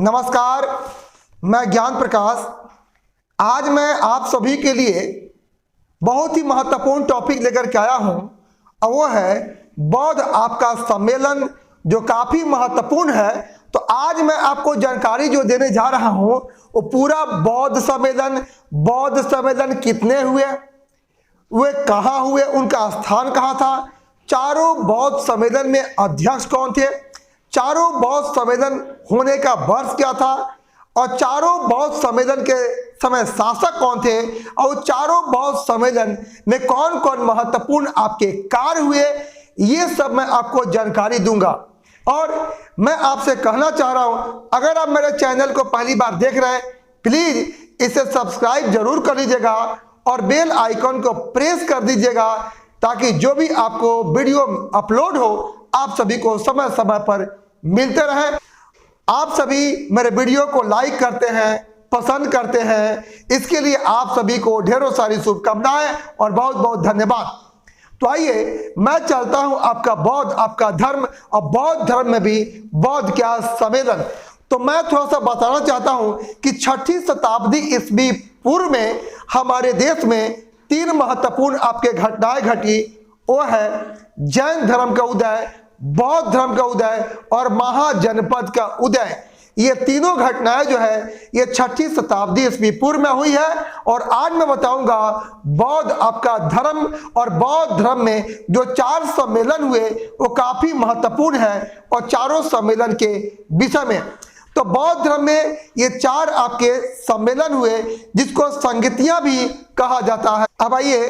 नमस्कार, मैं ज्ञान प्रकाश। आज मैं आप सभी के लिए बहुत ही महत्वपूर्ण टॉपिक लेकर के आया हूं और वो है बौद्ध आपका सम्मेलन, जो काफी महत्वपूर्ण है। तो आज मैं आपको जानकारी जो देने जा रहा हूं वो पूरा बौद्ध सम्मेलन कितने हुए, वे कहाँ हुए, उनका स्थान कहाँ था, चारों बौद्ध सम्मेलन में अध्यक्ष कौन थे, चारों बौद्ध सम्मेलन होने का वर्ष क्या था, और चारों बौद्ध सम्मेलन के समय शासक कौन थे, और चारों बौद्ध सम्मेलन में कौन कौन महत्वपूर्ण आपके कार्य हुए, ये सब मैं आपको जानकारी दूंगा। और मैं आपसे कहना चाह रहा हूं, अगर आप मेरे चैनल को पहली बार देख रहे हैं, प्लीज इसे सब्सक्राइब जरूर कर लीजिएगा और बेल आइकन को प्रेस कर दीजिएगा, ताकि जो भी आपको वीडियो अपलोड हो आप सभी को समय समय पर मिलते रहे। आप सभी मेरे वीडियो को लाइक करते हैं, पसंद करते हैं, इसके लिए आप सभी को ढेरों सारी शुभकामनाएं और बहुत बहुत धन्यवाद। तो आइए मैं चलता हूं आपका बौद्ध, आपका धर्म, और बौद्ध धर्म में भी बौद्ध क्या सम्मेलन। तो मैं थोड़ा सा बताना चाहता हूं कि 6ठी शताब्दी ईस्वी पूर्व में हमारे देश में 3 महत्वपूर्ण आपके घटनाएं घटी। वो है जैन धर्म का उदय, बौद्ध धर्म का उदय और महाजनपद का उदय। ये तीनों घटनाएं जो है ये 6ठी शताब्दी ईस्वी पूर्व में हुई है। और आज मैं बताऊंगा बौद्ध आपका धर्म, और बौद्ध धर्म में जो 4 सम्मेलन हुए वो काफी महत्वपूर्ण है, और चारों सम्मेलन के विषय में। तो बौद्ध धर्म में ये 4 आपके सम्मेलन हुए, जिसको संगतियां भी कहा जाता है। अब आइए,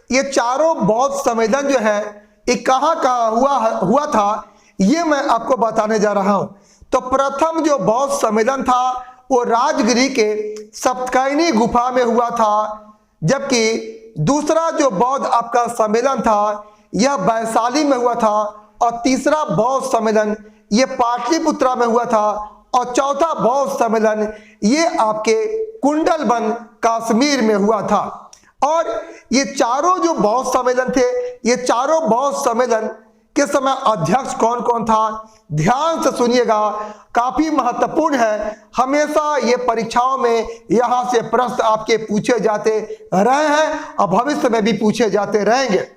ये चारों बौद्ध सम्मेलन जो है ये कहाँ हुआ था, ये मैं आपको बताने जा रहा हूं। तो प्रथम जो बौद्ध सम्मेलन था वो राजगिरी के सप्तकायनी गुफा में हुआ था, जबकि दूसरा जो बौद्ध आपका सम्मेलन था यह वैशाली में हुआ था, और तीसरा बौद्ध सम्मेलन ये पाटलिपुत्रा में हुआ था, और चौथा बौद्ध सम्मेलन ये आपके कुंडलवन कश्मीर में हुआ था। और ये चारों जो बौद्ध सम्मेलन थे, ये चारों बौद्ध सम्मेलन के समय अध्यक्ष कौन कौन था, ध्यान से सुनिएगा, काफी महत्वपूर्ण है। हमेशा ये परीक्षाओं में यहां से प्रश्न आपके पूछे जाते रहे हैं और भविष्य में भी पूछे जाते रहेंगे।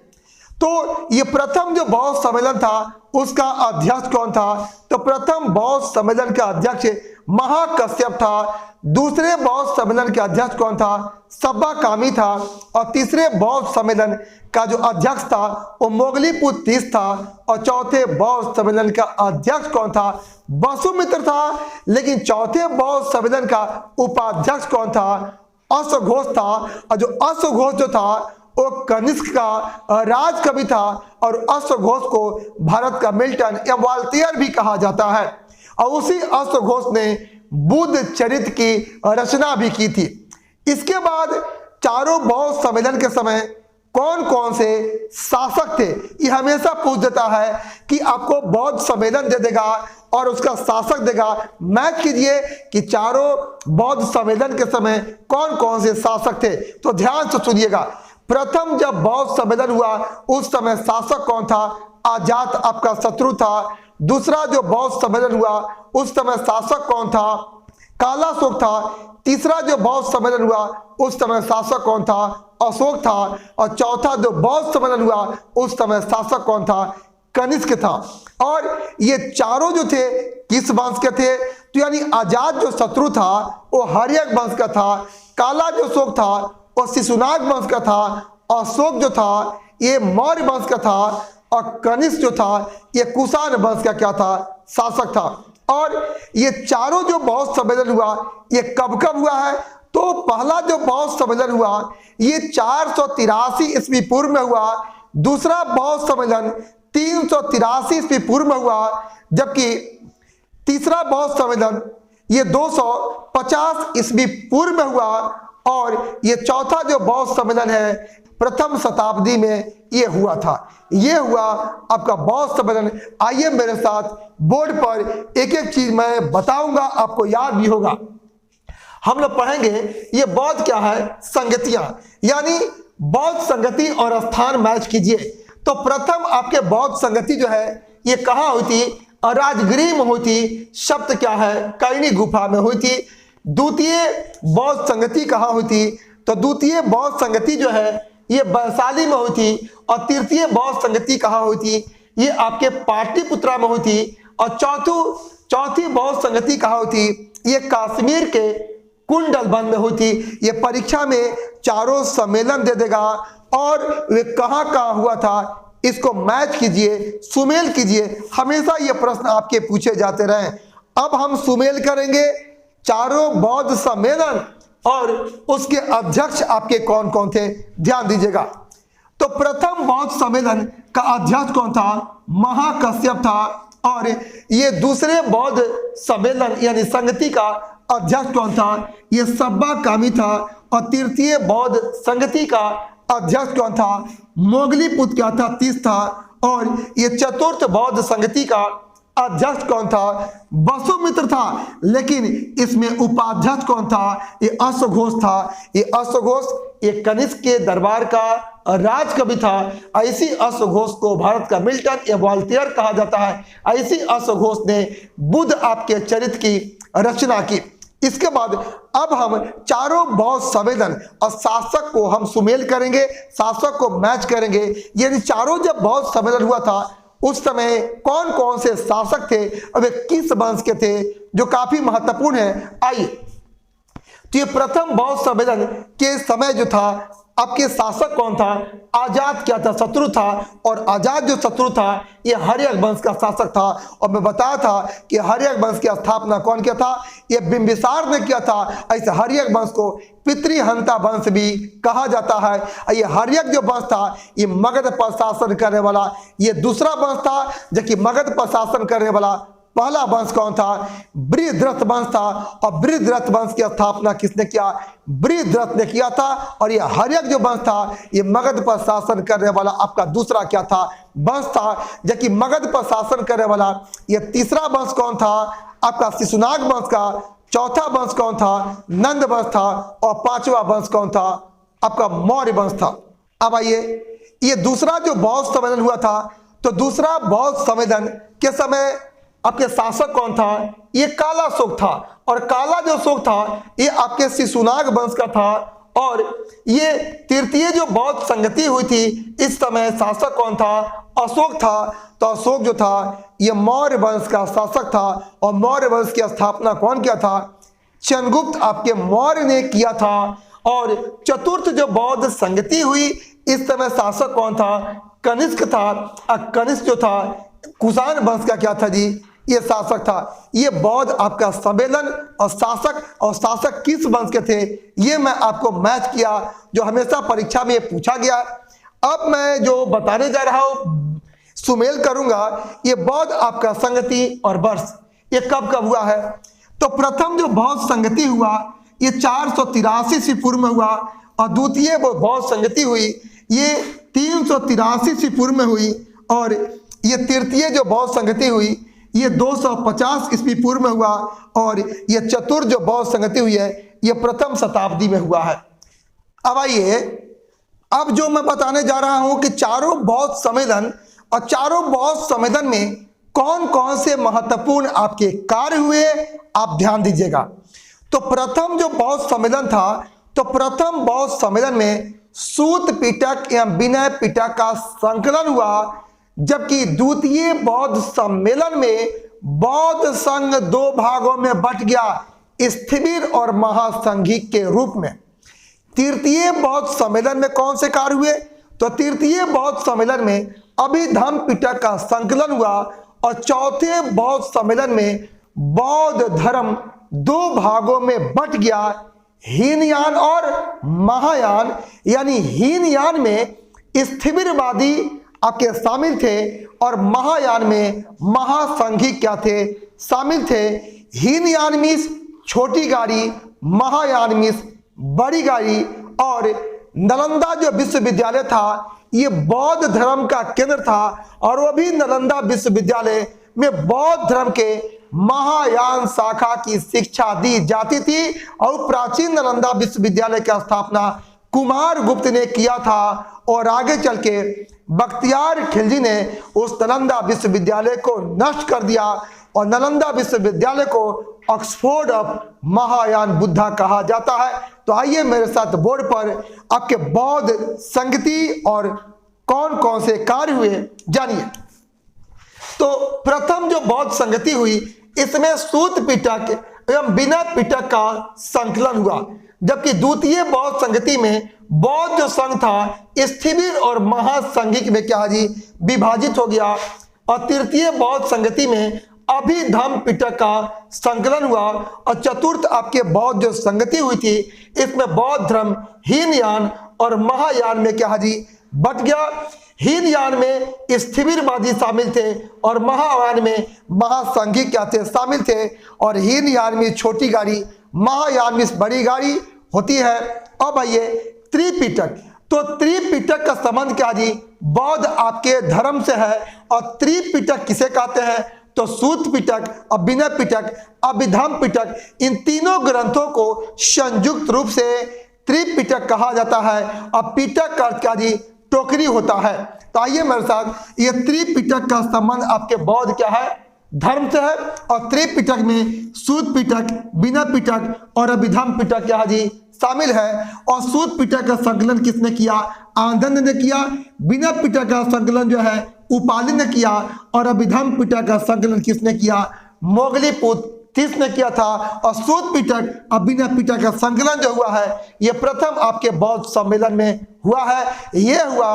तो ये प्रथम जो बौद्ध सम्मेलन था उसका अध्यक्ष कौन था? तो प्रथम बौद्ध सम्मेलन का अध्यक्ष महाकश्यप था। दूसरे बौद्ध सम्मेलन के अध्यक्ष कौन था? सब्बाकामी था। और तीसरे बौद्ध सम्मेलन का जो अध्यक्ष था वो मोगलीपुत्र तीस था। और चौथे बौद्ध सम्मेलन का अध्यक्ष कौन था? वसुमित्र था। लेकिन चौथे बौद्ध सम्मेलन का उपाध्यक्ष कौन था? अश्वघोष था। और जो अश्वघोष जो था वो कनिष्क का राज कवि था, और अश्वघोष को भारत का मिल्टन या वाल्टियर भी कहा जाता है। और उसी अश्वघोष ने बुद्ध चरित्र की रचना भी की थी। इसके बाद चारों बौद्ध सम्मेलन के समय कौन कौन से शासक थे, ये हमेशा पूछ देता है कि आपको बौद्ध सम्मेलन दे देगा और उसका शासक देगा। मैच कीजिए कि चारों बौद्ध सम्मेलन के समय कौन कौन से शासक थे। तो ध्यान से सुनिएगा, प्रथम जब बौद्ध सम्मेलन हुआ उस समय शासक कौन था? अजात आपका शत्रु था। दूसरा जो बौद्ध सम्मेलन हुआ उस समय शासक कौन था? कालाशोक था। तीसरा जो बौद्ध सम्मेलन हुआ उस समय शासक कौन था? अशोक था। और चौथा जो बौद्ध सम्मेलन हुआ उस समय शासक कौन था? कनिष्क था। और ये चारों जो थे किस वंश के थे? तो यानी अजात जो शत्रु था वो हर्यक वंश का था। काला जो शोक था वो शिशुनाग वंश का था। अशोक जो था ये मौर्य वंश का था। और कनिष्क जो था ये कुषाण वंश का क्या था? शासक था। और ये चारों जो बौद्ध सम्मेलन हुआ ये कब कब हुआ है? तो पहला जो बौद्ध सम्मेलन हुआ ये 483 ईस्वी पूर्व में हुआ। दूसरा बौद्ध सम्मेलन 383 ईस्वी पूर्व में हुआ, जबकि तीसरा बौद्ध सम्मेलन ये 250 ईस्वी पूर्व में हुआ। और ये चौथा जो बौद्ध सम्मेलन है प्रथम शताब्दी में ये हुआ था। ये हुआ आपका बौद्ध सम्मेलन। आइए मेरे साथ बोर्ड पर एक एक चीज मैं बताऊंगा, आपको याद भी होगा। हम लोग पढ़ेंगे ये बौद्ध क्या है? संगतियां, यानी बौद्ध संगति और स्थान मैच कीजिए। तो प्रथम आपके बौद्ध संगति जो है ये कहाँ हुई थी? राजगृह में हुई थी। शब्द क्या है? कर्णी गुफा में हुई थी। द्वितीय बौद्ध संगति कहाँ हुई थी? तो द्वितीय बौद्ध संगति जो है ये वैशाली में हुई थी। और तृतीय बौद्ध संगति कहाँ हुई थी? ये आपके पाटलिपुत्रा में हुई थी। और चौथी बौद्ध संगति कहाँ हुई थी? ये कश्मीर के कुंडलबंद में हुई थी। ये परीक्षा में चारों सम्मेलन दे देगा। और वे कहाँ कहाँ हुआ था इसको मैच कीजिए, सुमेल कीजिए। हमेशा ये प्रश्न आपके पूछे जाते रहे। अब हम सुमेल करेंगे चारों बौद्ध सम्मेलन और उसके अध्यक्ष आपके कौन कौन थे, ध्यान दीजिएगा। तो प्रथम बौद्ध सम्मेलन का अध्यक्ष कौन था? महाकश्यप था। और ये दूसरे बौद्ध सम्मेलन यानी संगति का अध्यक्ष कौन था? ये सब्बाकामी था। और तृतीय बौद्ध संगति का अध्यक्ष कौन था? मोगलीपुत्र क्या था? तीस था। और ये चतुर्थ बौद्ध संगति का अध्यक्ष कौन था? वसुमित्र था। लेकिन इसमें उपाध्यक्ष कौन था? ये अश्वघोष था। ये अश्वघोष ये कनिष्क के दरबार का राजकवि था। ऐसी अश्वघोष को भारत का मिल्टन या वॉल्टेयर कहा जाता है। ऐसी अश्वघोष ने बुद्ध आपके चरित्र की रचना की। इसके बाद अब हम चारों बौद्ध संवेदन और शासक को हम सुमेल करेंगे, शासक को मैच करेंगे। यानी चारों जब बौद्ध सम्मेलन हुआ था उस समय कौन कौन से शासक थे और वे किस वंश के थे, जो काफी महत्वपूर्ण है। आइए, तो ये प्रथम बौद्ध सम्मेलन के समय जो था आपके शासक कौन था? आजाद क्या था? शत्रु था। और आजाद जो शत्रु था ये हर्यक वंश का शासक था। और मैं बताया था कि हर्यक वंश की स्थापना कौन किया था? ये बिंबिसार ने किया था। ऐसे हर्यक वंश को पितृहंता वंश भी कहा जाता है। ये हर्यक जो वंश था ये मगध पर शासन करने वाला ये दूसरा वंश था, जबकि मगध पर शासन करने वाला पहला वंश कौन था? बृहद्रथ वंश था। और बृहद्रथ वंश की स्थापना किसने किया? बृहद्रथ ने किया था। और ये हर्यक जो वंश था ये मगध पर शासन करने वाला आपका दूसरा क्या था? वंश था। जबकि मगध पर शासन करने वाला ये तीसरा वंश कौन था? आपका शिशुनाग वंश का। चौथा वंश कौन था? नंद वंश था। और पांचवा वंश कौन था? आपका मौर्य वंश था। अब आइए, ये दूसरा जो बौद्ध सम्मेलन हुआ था, तो दूसरा बौद्ध सम्मेलन के समय आपके शासक कौन था? ये काला शोक था। और काला जो शोक था ये आपके शिशुनाग वंश का था। और ये तृतीय जो बौद्ध संगति हुई थी इस समय शासक कौन था? अशोक था। तो अशोक जो था ये मौर्य वंश का शासक था। और मौर्य वंश की स्थापना कौन किया था? चंद्रगुप्त आपके मौर्य ने किया था। और चतुर्थ जो बौद्ध संगति हुई इस समय शासक कौन था? कनिष्क था। कनिष्क जो था कुषाण वंश का क्या था जी? ये शासक था। ये बौद्ध आपका सम्मेलन और शासक किस वंश के थे ये मैं आपको मैच किया, जो हमेशा परीक्षा में पूछा गया। अब मैं जो बताने जा रहा हूं सुमेल करूंगा। ये बौद्ध आपका संगति और वर्ष ये कब कब हुआ है? तो प्रथम जो बौद्ध संगति हुआ ये 483 ईस्वी पूर्व में हुआ। और द्वितीय वो बौद्ध संगति हुई ये 383 ईस्वी पूर्व में हुई। और ये तृतीय जो बौद्ध संगति हुई ये 250 ईस्वी पूर्व में हुआ। और ये चतुर्थ जो बौद्ध संगति हुई है ये प्रथम शताब्दी में हुआ है। अब आइए, अब जो मैं बताने जा रहा हूं कि चारों बौद्ध सम्मेलन और चारों बौद्ध सम्मेलन में कौन कौन से महत्वपूर्ण आपके कार्य हुए, आप ध्यान दीजिएगा। तो प्रथम जो बौद्ध सम्मेलन था, तो प्रथम बौद्ध सम्मेलन में सूत पिटक या विनय पिटक का संकलन हुआ। जबकि द्वितीय बौद्ध सम्मेलन में बौद्ध संघ दो भागों में बट गया, स्थिविर और महासंघिक के रूप में। तृतीय बौद्ध सम्मेलन में कौन से कार्य हुए? तो तृतीय बौद्ध सम्मेलन में अभिधम्म पिटक का संकलन हुआ। और चौथे बौद्ध सम्मेलन में बौद्ध धर्म दो भागों में बट गया, हीनयान और महायान। यानी हीनयान में स्थिविरवादी आपके शामिल थे और महायान में महासंघिक क्या थे? शामिल थे। हीनयान मीन्स छोटी गाड़ी, महायान मीन्स बड़ी गाड़ी। और नालंदा जो विश्वविद्यालय था ये बौद्ध धर्म का केंद्र था। और वो भी नालंदा विश्वविद्यालय में बौद्ध धर्म के महायान शाखा की शिक्षा दी जाती थी। और प्राचीन नालंदा विश्वविद्यालय की स्थापना कुमार गुप्त ने किया था। और आगे चल के बख्तियार खिलजी ने उस नालंदा विश्वविद्यालय को नष्ट कर दिया और नालंदा विश्वविद्यालय को ऑक्सफोर्ड ऑफ महायान बुद्धा कहा जाता है। तो आइए मेरे साथ बोर्ड पर आपके बौद्ध संगति और कौन कौन से कार्य हुए जानिए। तो प्रथम जो बौद्ध संगति हुई, इसमें सूत पिटक एवं बिना पिटक का संकलन हुआ, जबकि द्वितीय बौद्ध संगति में बौद्ध जो संघ था स्थिविर और महासंघिक में क्या जी विभाजित हो गया, और तृतीय बौद्ध संगति में अभिधम्म पिटक का संकलन हुआ, और चतुर्थ आपके बौद्ध जो संगति हुई थी इसमें बौद्ध धर्म हीनयान और महायान में क्या जी बट गया। हीनयान में स्थिविरवादी शामिल थे और महायान में महासंघिक क्या थे शामिल थे, और हीनयान में छोटी गाड़ी, महायान में बड़ी गाड़ी होती है। अब आइए त्रिपिटक। तो त्रिपिटक का संबंध क्या जी बौद्ध आपके धर्म से है, और त्रिपिटक किसे कहते हैं तो सूत पिटक, अभिनव पिटक, अभिधम्म पिटक, इन तीनों ग्रंथों को संयुक्त रूप से त्रिपिटक कहा जाता है। और पिटक का क्या जी टोकरी होता है। तो आइए मेरे साथ, ये त्रिपिटक का संबंध आपके बौद्ध क्या है धर्म से है, और त्रिपिटक में सूत पिटक, बिना पिटक और अभिधम्म पिटक क्या जी शामिल है। और सूत पिटक का संकलन किसने किया, आनंद ने किया। बिना पिटक का संकलन जो है उपालि ने किया, और अभिधम्म पिटक का संकलन किसने किया, मोगलीपुत्र ने किया था। और सूत पिटक और बिना पिटक का संकलन जो हुआ है यह प्रथम आपके बौद्ध सम्मेलन में हुआ है। यह हुआ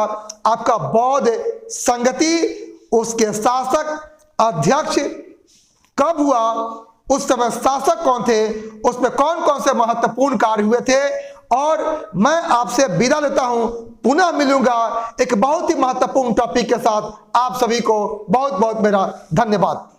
आपका बौद्ध संगति। उसके शासक अध्यक्ष कब हुआ, उस समय शासक कौन थे, उसमें कौन कौन से महत्वपूर्ण कार्य हुए थे। और मैं आपसे विदा लेता हूं, पुनः मिलूंगा एक बहुत ही महत्वपूर्ण टॉपिक के साथ। आप सभी को बहुत बहुत मेरा धन्यवाद।